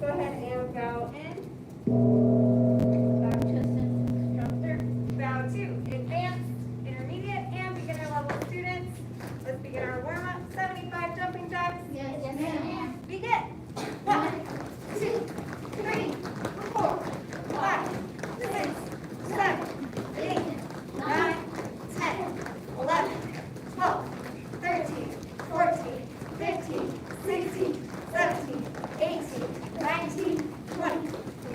go ahead and bow in. Bow to instructor. Bow to advanced, intermediate, and beginner level students. Let's begin our warm-up. 75 jumping jacks. Yes, ma'am. Begin. 1, 2, 3, 4, 5, 6, 7, 8, 9, 10, 11, 12, 13, 14, 15, 16, 17, 18, 19, 20,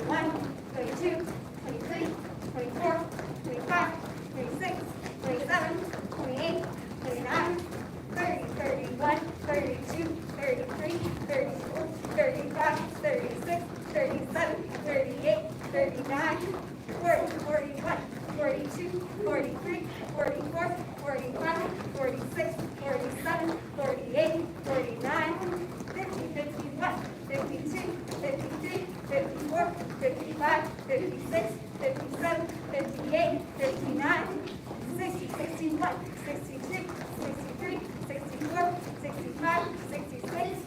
21, 22, 23, 24, 25, 26, 27, 28, 29, 30, 31, 32, 33, 34, 35, 36, 37, 38, 39, 40, 41, 42, 43, 44, 45, 46, 47, 48, 49, 50, 51, 52, 53, 54, 55, 56, 57, 58, 59, 60, 61, 62, 63, 64, 65, 66,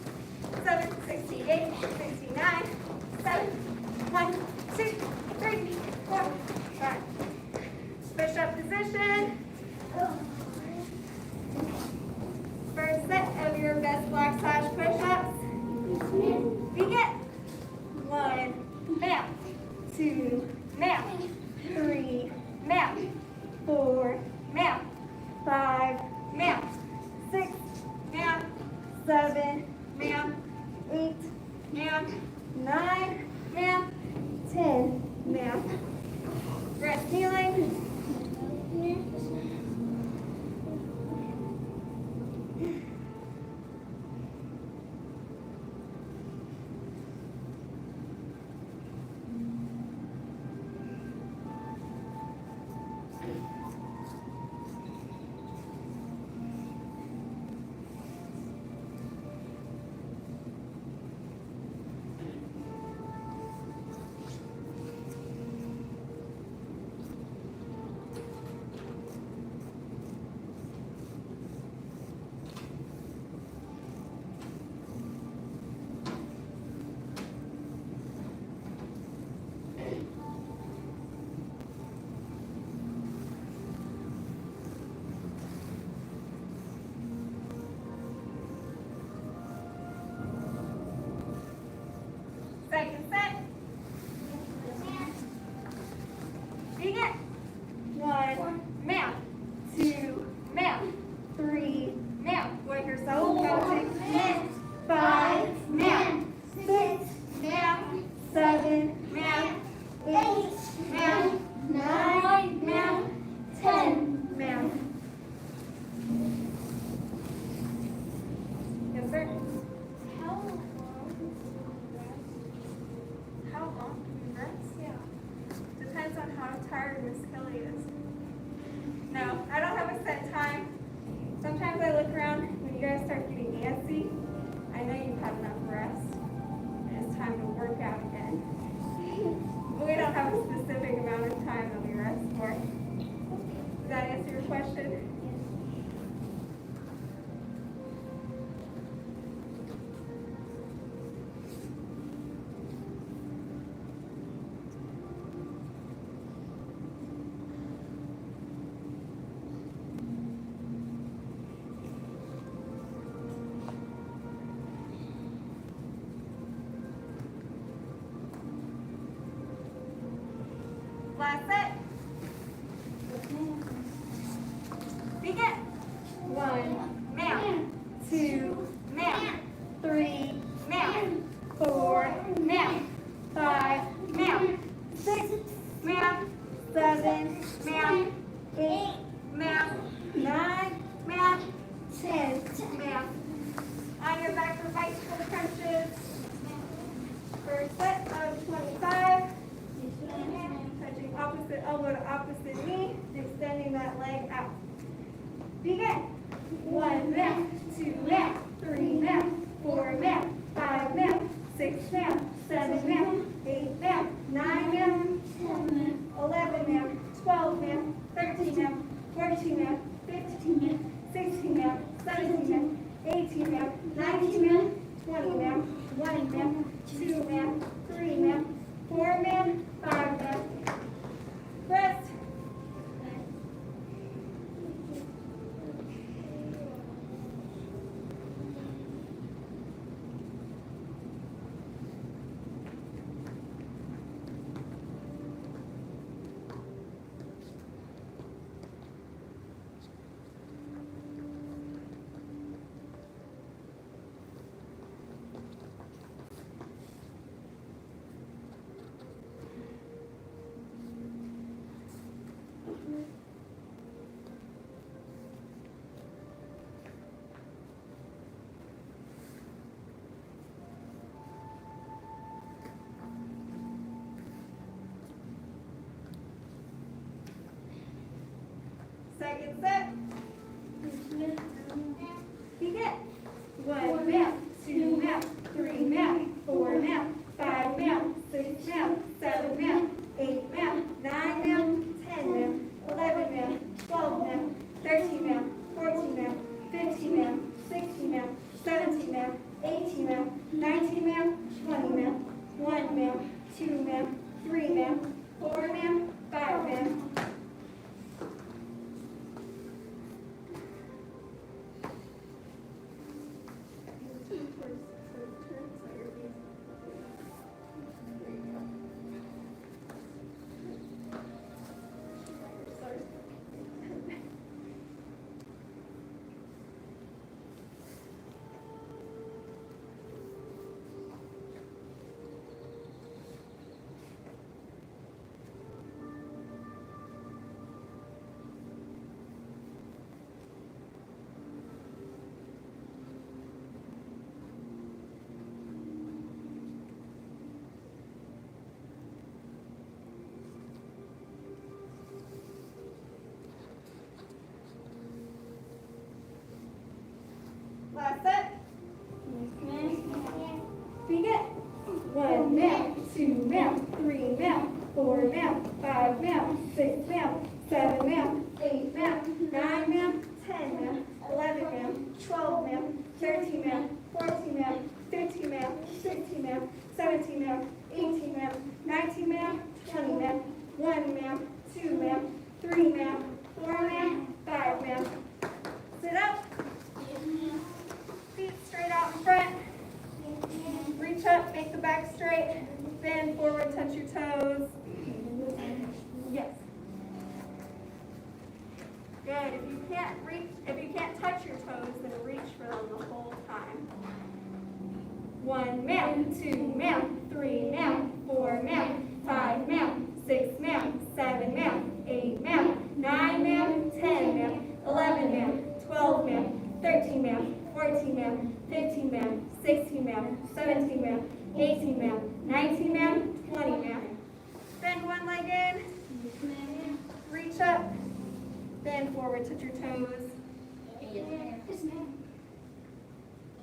7, 68, 69, 7, 1, 2, 3, 4, 5. Push-up position. First set of your best black slash push-ups. Begin. 1, mount. 2, mount. 3, mount. 4, mount. 5, mount. 6, mount. 7, mount. 8, mount. 9, mount. 10, mount. Rest kneeling. Second set. Begin. 1, mount. 2, mount. 3, mount. Like yourself. Counting. 5, mount. 6, mount. 7, mount. 8, mount. 9, mount. 10, mount. Yes, sir. How long do we rest? Yeah. Depends on how tired Miss Kelly is. No, I don't have a set time. Sometimes I look around when you guys start getting antsy. I know you've had enough rest. And it's time to work out again. But we don't have a specific amount of time that we rest for. Does that answer your question? Last set. Begin. 1, mount. 2, mount. 3, mount. 4, mount. 5, mount. 6, mount. 7, mount. 8, mount. 9, mount. 10, mount. On your back for bicycle crunches. First set of 25. Touching opposite elbow to opposite knee, extending that leg out. Begin. 1 mount, 2 mount, 3 mount, 4 mount, 5 mount, 6 mount, 7 mount, 8 mount, 9 mount, 10 mount, 11 mount, 12 mount, 13 mount, 14 mount, 15 mount, 16 mount, 17 mount, 18 mount, 19 mount, 20 mount, 1 mount, 2 mount, 1 ma'am, 2 ma'am, 3 ma'am, 4 ma'am, 5 ma'am, 6 ma'am, 7 ma'am, 8 ma'am, 9 ma'am, 10 ma'am, 11 ma'am, 12 ma'am, 13 ma'am, 14 ma'am, 15 ma'am, 16 ma'am, 17 ma'am, 18 ma'am, 19 ma'am, 20 ma'am, 1 ma'am, 2 ma'am, 3 ma'am, 4 ma'am, 5 ma'am. Sit up. Feet straight out in front. Reach up, make the back straight. Bend forward, touch your toes. Yes. Good. If you can't touch your toes, then reach for them the whole time. 1 ma'am, 2 ma'am, 3 ma'am, 4 ma'am, 5 ma'am, 6 ma'am, 7 ma'am, 8 ma'am, 9 ma'am, 10 ma'am, 11 ma'am, 12 ma'am, 13 ma'am, 14 ma'am, 15 ma'am, 16 ma'am, 17 ma'am, 18 ma'am, 19 ma'am, 20 ma'am. Bend one leg in. Reach up. Bend forward, touch your toes.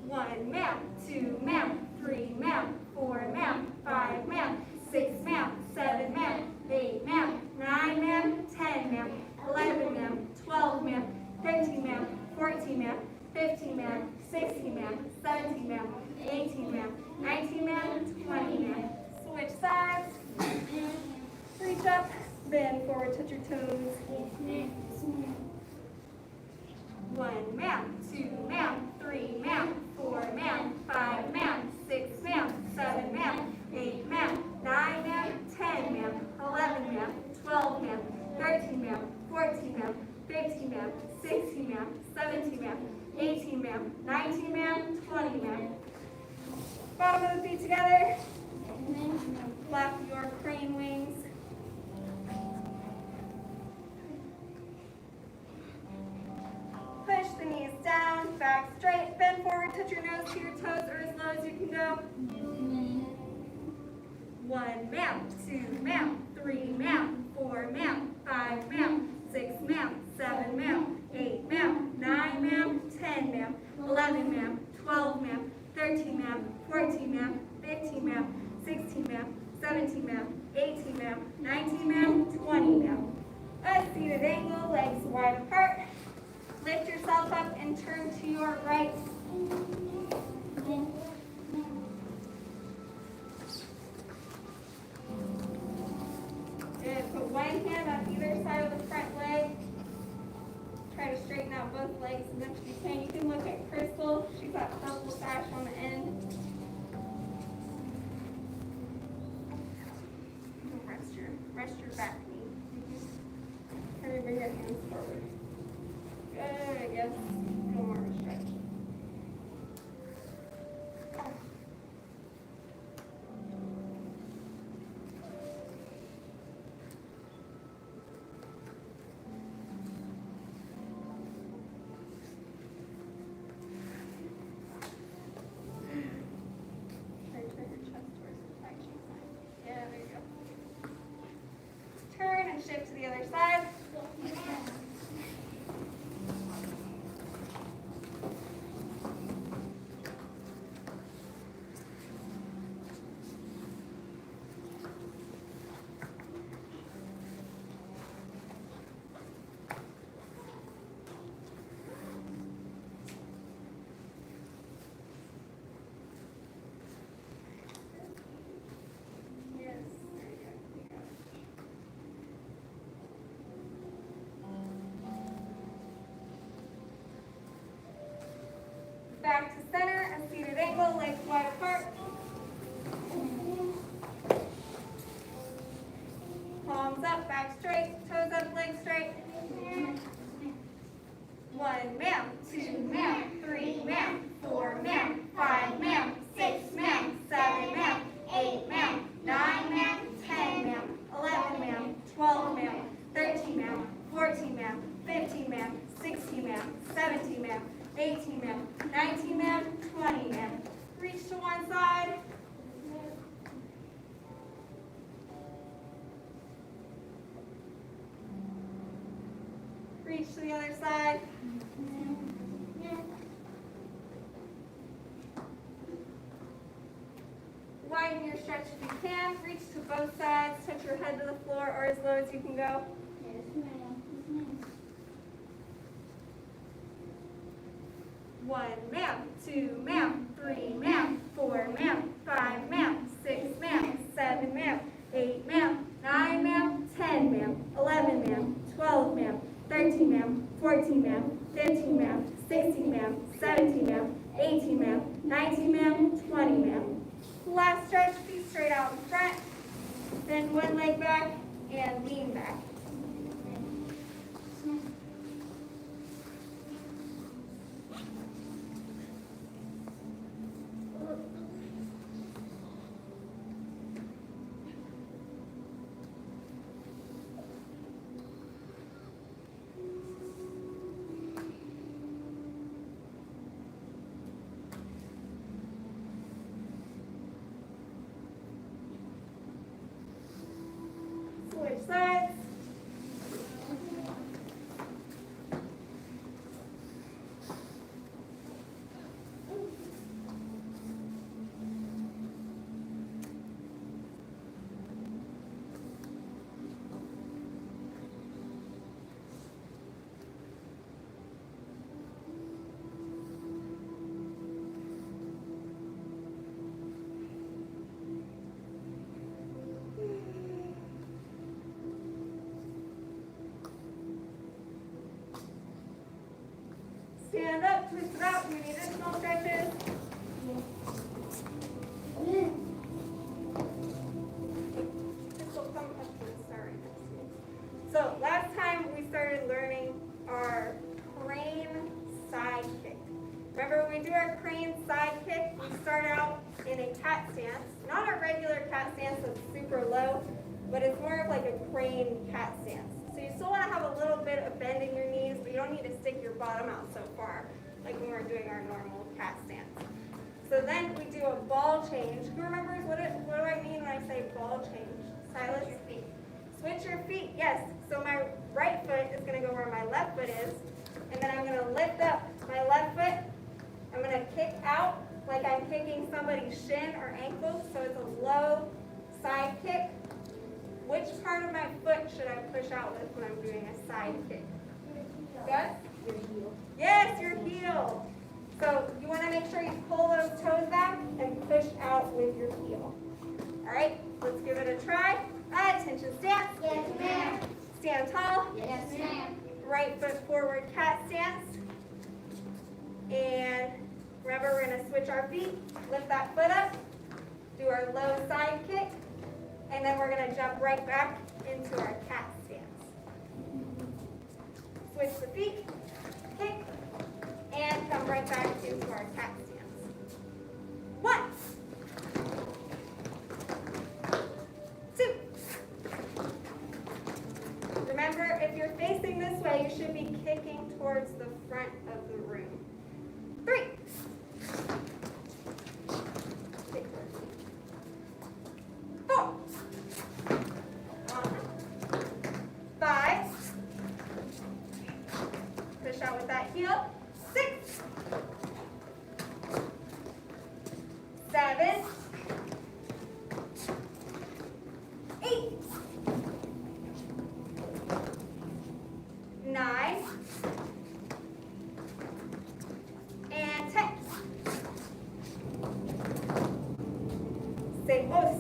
1 ma'am, 2 ma'am, 3 ma'am, 4 ma'am, 5 ma'am, 6 ma'am, 7 ma'am, 8 ma'am, 9 ma'am, 10 ma'am, 11 ma'am, 12 ma'am, 13 ma'am, 14 ma'am, 15 ma'am, 16 ma'am, 17 ma'am, 18 ma'am, 19 ma'am, 20 ma'am. Switch sides. Reach up, bend forward, touch your toes. 1 ma'am, 2 ma'am, 3 ma'am, 4 ma'am, 5 ma'am, 6 ma'am, 7 ma'am, 8 ma'am, 9 ma'am, 10 ma'am, 11 ma'am, 12 ma'am, 13 ma'am, 14 ma'am, 15 ma'am, 16 ma'am, 17 ma'am, 18 ma'am, 19 ma'am, 20 ma'am. Bottom of the feet together. Flap your crane wings. Push the knees down, back straight, bend forward, touch your nose to your toes or as low as you can go. 1 ma'am, 2 ma'am, 3 ma'am, 4 ma'am, 5 ma'am, 6 ma'am, 7 ma'am, 8 ma'am, 9 ma'am, 10 ma'am, 11 ma'am, 12 ma'am, 13 ma'am, 14 ma'am, 15 ma'am, 16 ma'am, 17 ma'am, 18 ma'am, 19 ma'am, 20 ma'am. A seated angle, legs wide apart. Lift yourself up and turn to your right. Good. Put one hand on either side of the front leg. Try to straighten out both legs as much as you can. You can look at Crystal. She's got purple sash on the end. Rest your back knee. Try to bring your hands forward. Good, yes. No more stretch. Try to turn your chest towards the flexion side. Yeah, there you go. Turn and shift to the other side. Yes, there you go. Back to center, a seated angle, legs wide apart. Palms up, back straight, toes up, legs straight. 1 ma'am, 2 ma'am, 3 ma'am, 4 ma'am, 5 ma'am, 6 ma'am, 7 ma'am, 8 ma'am, 9 ma'am, 10 ma'am, 11 ma'am, 12 ma'am, 13 ma'am, 14 ma'am, 15 ma'am, 16 ma'am, 17 ma'am, 18 ma'am, 19 ma'am, 20 ma'am. Reach to one side. Reach to the other side. Wide widen your stretch if you can. Reach to both sides. Touch your head to the floor or as low as you can go. Yes, ma'am. Yes, ma'am. 1, ma'am. 2, ma'am. 3, ma'am. 4, ma'am. 5, ma'am. 6, ma'am. 7, ma'am. 8, ma'am. 9, ma'am. 10, ma'am. 11, ma'am. 12, ma'am. 13, ma'am. 14, ma'am. 15, ma'am. 16, ma'am. 17, ma'am. 18, ma'am. 19, ma'am. 20, ma'am. Last stretch, feet straight out in front. Then one leg back and lean back. Switch sides. Stand up, twist it out. Do we need additional stretches? This will come up to the start. So last time we started learning our crane side kick. Remember when we do our crane side kick, we start out in a cat stance. Not a regular cat stance that's super low, but it's more of like a crane cat stance. So you still want to have a little bit of bend in your knees, but you don't need to stick your bottom out so far, like when we're doing our normal cat stance. So then we do a ball change. Who remembers what do I mean when I say ball change? Silas? Switch your feet. Switch your feet, yes. So my right foot is going to go where my left foot is, and then I'm going to lift up my left foot. I'm going to kick out like I'm kicking somebody's shin or ankle, so it's a low side kick. Which part of my foot should I push out with when I'm doing a side kick? Yes? Your heel. Yes, your heel. So you want to make sure you pull those toes back and push out with your heel. All right, let's give it a try. Attention stance. Yes, ma'am. Stand tall. Yes, ma'am. Right foot forward cat stance. And remember, we're going to switch our feet. Lift that foot up. Do our low side kick. And then we're going to jump right back into our cat stance. Switch the feet, kick, and come right back into our cat stance. 1, 2. Remember, if you're facing this way, you should be kicking towards the front of the room. 3. 4. 5. Push out with that heel. 6. 7. 8. 9. And 10. Say os.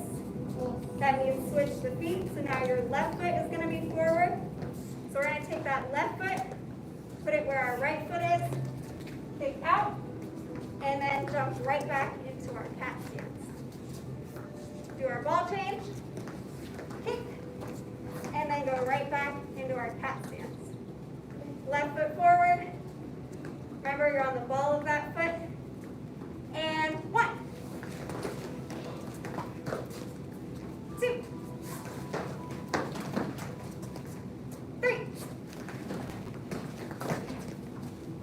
That means switch the feet. So now your left foot is going to be forward. So we're going to take that left foot, put it where our right foot is, kick out, and then jump right back into our cat stance. Do our ball change, kick, and then go right back into our cat stance. Left foot forward. Remember, you're on the ball of that foot. And 1, 2, 3,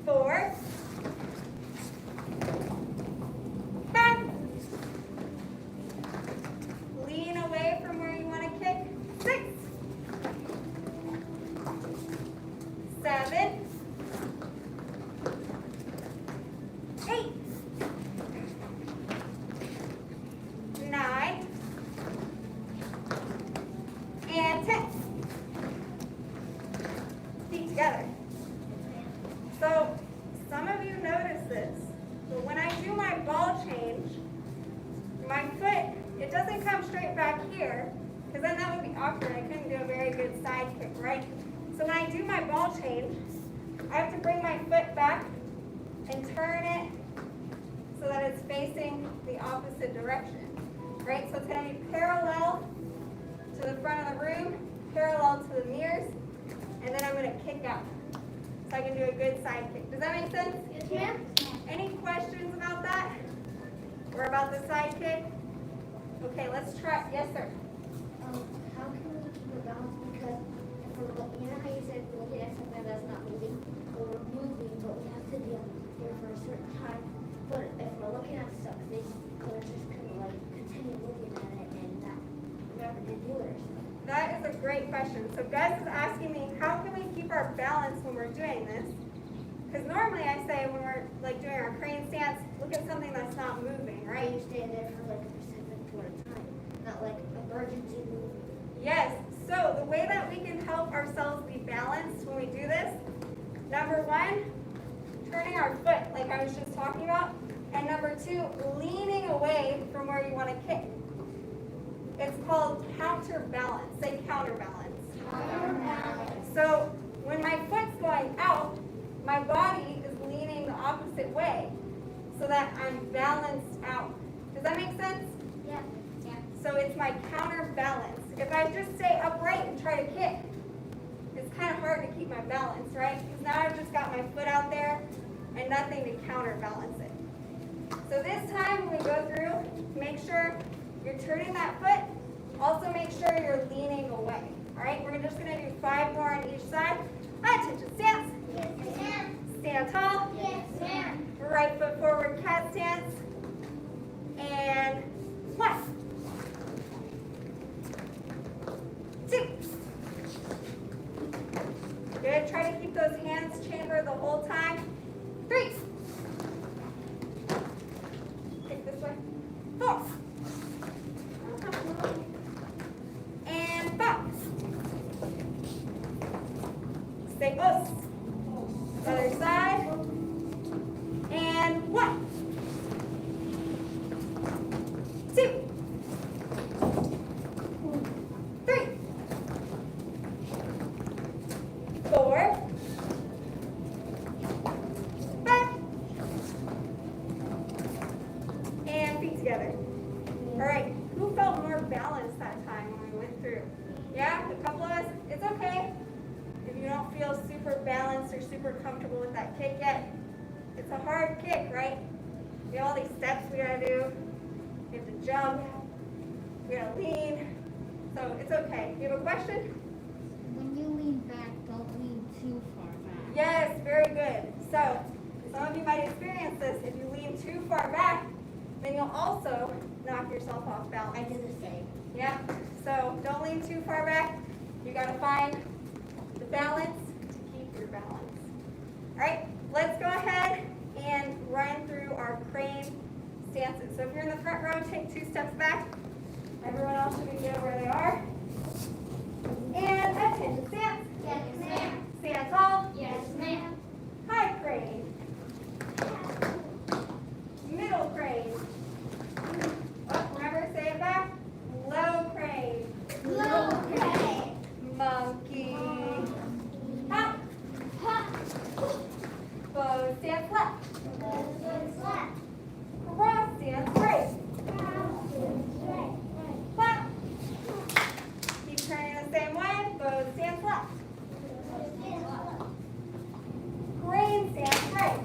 4, 5. Lean away from where you want to kick. 6, 7, 8, here, because then that would be awkward. I couldn't do a very good side kick, right? So when I do my ball change, I have to bring my foot back and turn it so that it's facing the opposite direction, right? So it's going to be parallel to the front of the room, parallel to the mirrors, and then I'm going to kick out. So I can do a good side kick. Does that make sense? Yes, ma'am. Any questions about that? Or about the side kick? Okay, let's try. Yes, sir. How can we keep a balance? Because if we're looking, you know how you said we're looking at something that's not moving, or we're moving, but we have to be there for a certain time. But if we're looking at stuff, we're just gonna like continue looking at it and not remember to do it or something. That is a great question. So Gus is asking me, how can we keep our balance when we're doing this? Because normally I say when we're like doing our crane stance, look at something that's not moving, right? You stay there for like a specific amount of time, not like emergency movement. Yes. So the way that we can help ourselves be balanced when we do this, number one, turning our foot like I was just talking about, and number two, leaning away from where you want to kick. It's called counterbalance. Say counterbalance. Counterbalance. So when my foot's going out, my body is leaning the opposite way so that I'm balanced out. Does that make sense? Yeah. Yeah. So it's my counterbalance. If I just stay upright and try to kick, it's kind of hard to keep my balance, right? Because now I've just got my foot out there and nothing to counterbalance it. So this time when we go through, make sure you're turning that foot. Also make sure you're leaning away. All right, we're just going to do 5 more on each side. Attention, stance. Yes, ma'am. Stand tall. Yes, ma'am. Right foot forward, cat stance. And 1, 2. Good. Try to keep those hands chambered the whole time. 3. Kick this way. 4. And 5. Stay close. Other side. And 1, 2, 3, 4, 5, and feet together. All right, who felt more balanced that time when we went through? Yeah, a couple of us? It's okay if you don't feel super balanced or super comfortable with that kick yet. It's a hard kick, right? We have all these steps we gotta do. We have to jump. We gotta lean. So it's okay. You have a question? When you lean back, don't lean too far back. Yes, very good. So some of you might experience this. If you lean too far back, then you'll also knock yourself off balance. I do the same. Yeah. So don't lean too far back. You gotta find the balance to keep your balance. All right, let's go ahead and run through our crane stances. So if you're in the front row, take 2 steps back. Everyone else should be good where they are. And attention stance. Yes, ma'am. Stand tall. Yes, ma'am. High crane. Middle crane. Oh, remember, say it back. Low crane. Low crane. Monkey. Hop. Hop. Bow stance left. Left. Cross stance right. Clap. Keep turning the same way. Bow stance left. Crane stance right.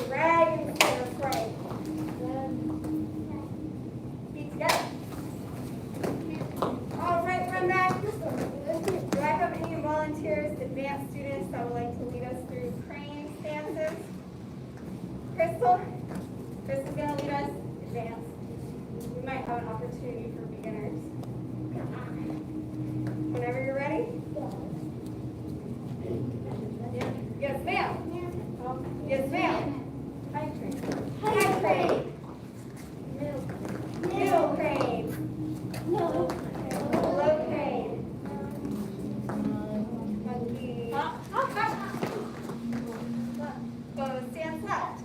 Dragon stance right. Feet together. All right, run back. Do I have any volunteers, advanced students that would like to lead us through crane stances? Crystal? Crystal's going to lead us advanced. We might have an opportunity for beginners. Whenever you're ready. Yes, ma'am. Yes, ma'am. High crane. High crane. Middle crane. Low crane. Monkey. Hop, hop, hop. Bow stance left.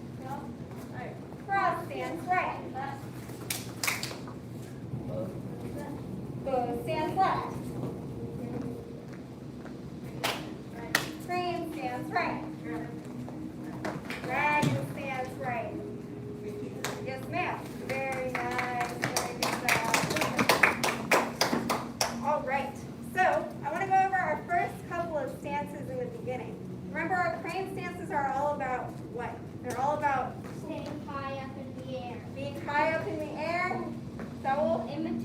Cross stance right.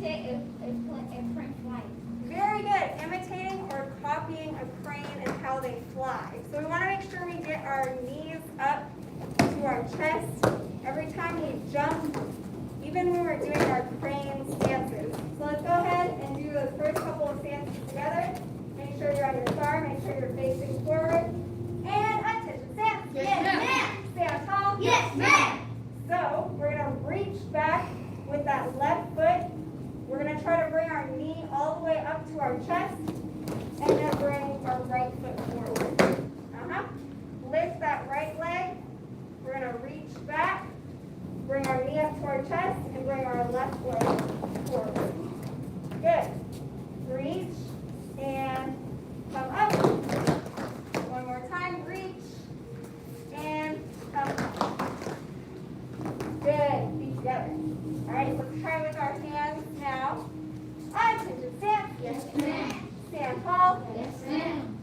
imitate a crane flight. Very good. Imitating or copying a crane and how they fly. So we want to make sure we get our knees up to our chest every time we jump, even when we're doing our crane stances. So let's go ahead and do those first couple of stances together. Make sure you're on your bar, make sure you're facing forward. And attention stance. Yes, ma'am. Stand tall. Yes, ma'am. So we're going to reach back with that left foot. We're going to try to bring our knee all the way up to our chest and then bring our right foot forward. Lift that right leg. We're going to reach back, bring our knee up to our chest, and bring our left leg forward. Good. Reach and come up. One more time. Reach and come up. Good. Feet together. All right, let's try with our hands now. Attention, stand. Yes, ma'am. Stand tall. Yes, ma'am.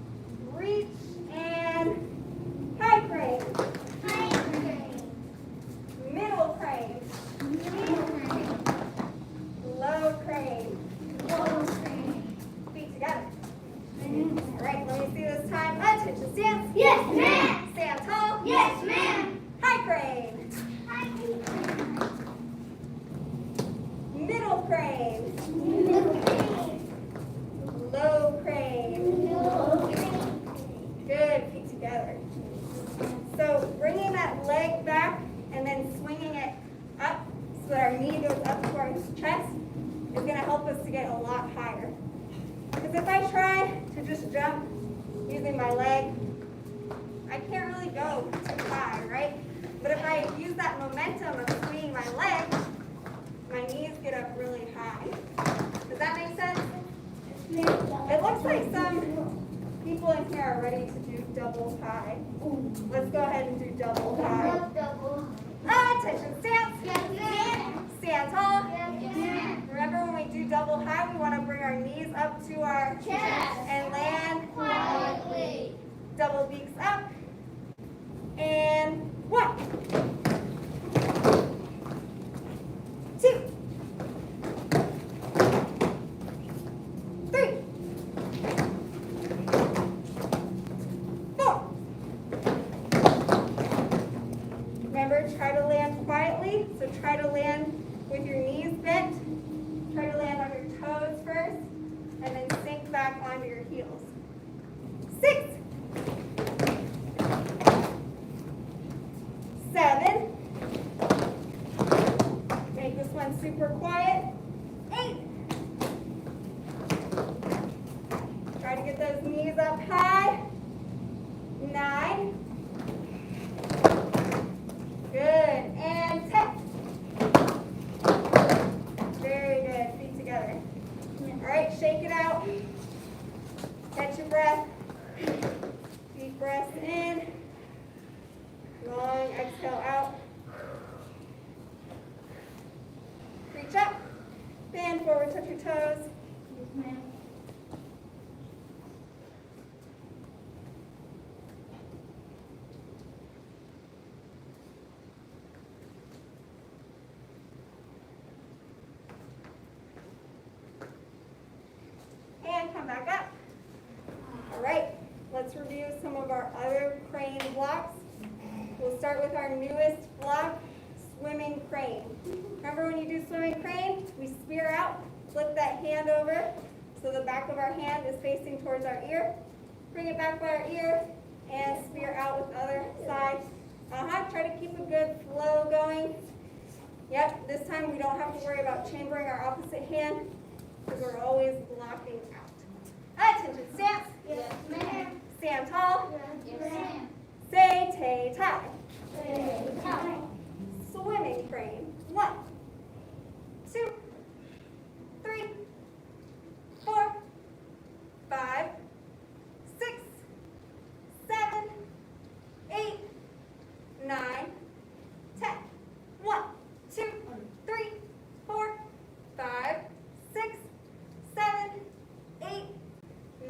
Reach and high crane. High crane. Middle crane. Middle crane. Low crane. Low crane. Feet together. All right, let me see this time. Attention, stand. Yes, ma'am. Stand tall. Yes, ma'am. High crane. Middle crane. Middle crane. Low crane. Low crane. Good, feet together. So bringing that leg back and then swinging it up so that our knee goes up to our chest is going to help us to get a lot higher. Because if I try to just jump using my leg, I can't really go too high, right? But if I use that momentum of swinging my leg, my knees get up really high. Does that make sense? It looks like some people in here are ready to do double high. Let's go ahead and do double high. Double. Attention, stance. Yes, ma'am. Stand tall. Yes, ma'am. Remember when we do double high, we want to bring our knees up to our Chest. and land. Quietly. Double beaks up. And 1, 2, 3, 4. Remember, try to land quietly. So try to land with your knees bent. Try to land on your toes first, and then sink back onto your heels. 6, 7. Make this one super quiet. 8. Try to get those knees up high. 9. Good. And 10. Very good. Feet together. All right, shake it out. Catch your breath. Deep breath in. Long exhale out. Reach up. Bend forward, touch your toes. Yes, ma'am. And come back up. All right, let's review some of our other crane blocks. We'll start with our newest block, swimming crane. Remember when you do swimming crane, we spear out, flip that hand over so the back of our hand is facing towards our ear. Bring it back by our ear and spear out with the other side. Try to keep a good flow going. Yep, this time we don't have to worry about chambering our opposite hand because we're always blocking out. Attention, stance. Yes, ma'am. Stand tall. Yes, ma'am. Say, tay, tie. Tie. Swimming crane. 1, 2, 3, 4, 5, 6, 7, 8, 9, 10. 1, 2, 3, 4, 5, 6, 7, 8,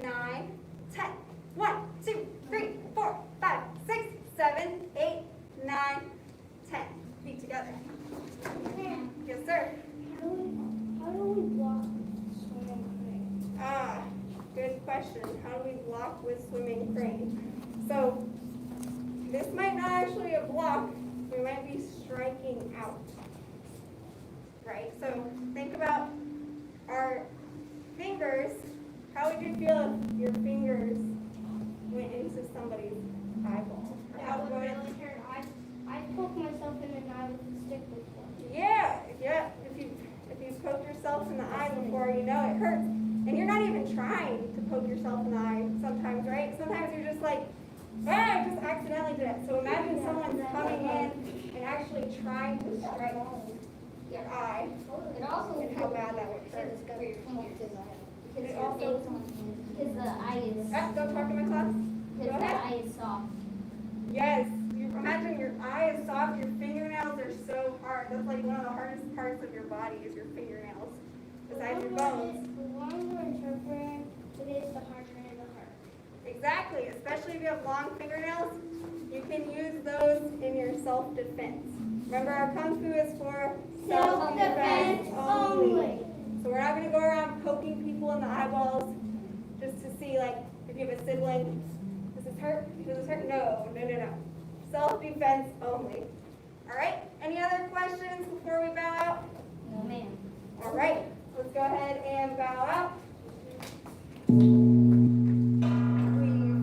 9, 10. 1, 2, 3, 4, 5, 6, 7, 8, 9, 10. Feet together. Yes, sir. How block with swimming frame. So this might not actually be a block, we might be striking out. Right? So think about our fingers. How would you feel if your fingers went into somebody's eyeball? That would really hurt. I poked myself in the eye with a stick before. Yeah. If you poked yourself in the eye before, you know it hurts. And you're not even trying to poke yourself in the eye sometimes, right? Sometimes you're just like, I just accidentally did it. So imagine someone's coming in and actually trying to strike your eye. It also And how bad that would hurt. It also because the eye is Don't talk in my class. Go because the ahead. eye is soft. Yes. Imagine your eye is soft, your fingernails are so hard. That's like one of the hardest parts of your body is your fingernails, besides your bones. The longer and sharper it is, the harder it hurts. Exactly. Especially if you have long fingernails, you can use those in your self-defense. Remember, our Kung Fu is for self-defense only. So we're not going to go around poking people in the eyeballs just to see, like, if you have a sibling. Does this hurt? Does this hurt? No. Self-defense only. All right? Any other questions before we bow out? No, ma'am. All right. Let's go ahead and bow out. We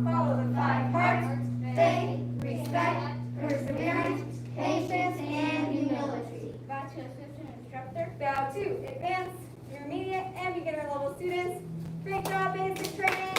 follow the 5 parts: faith, respect, perseverance, patience, and humility. Bow to assistant instructor. Bow to advanced, intermediate, and beginner level students. Great job, basic training.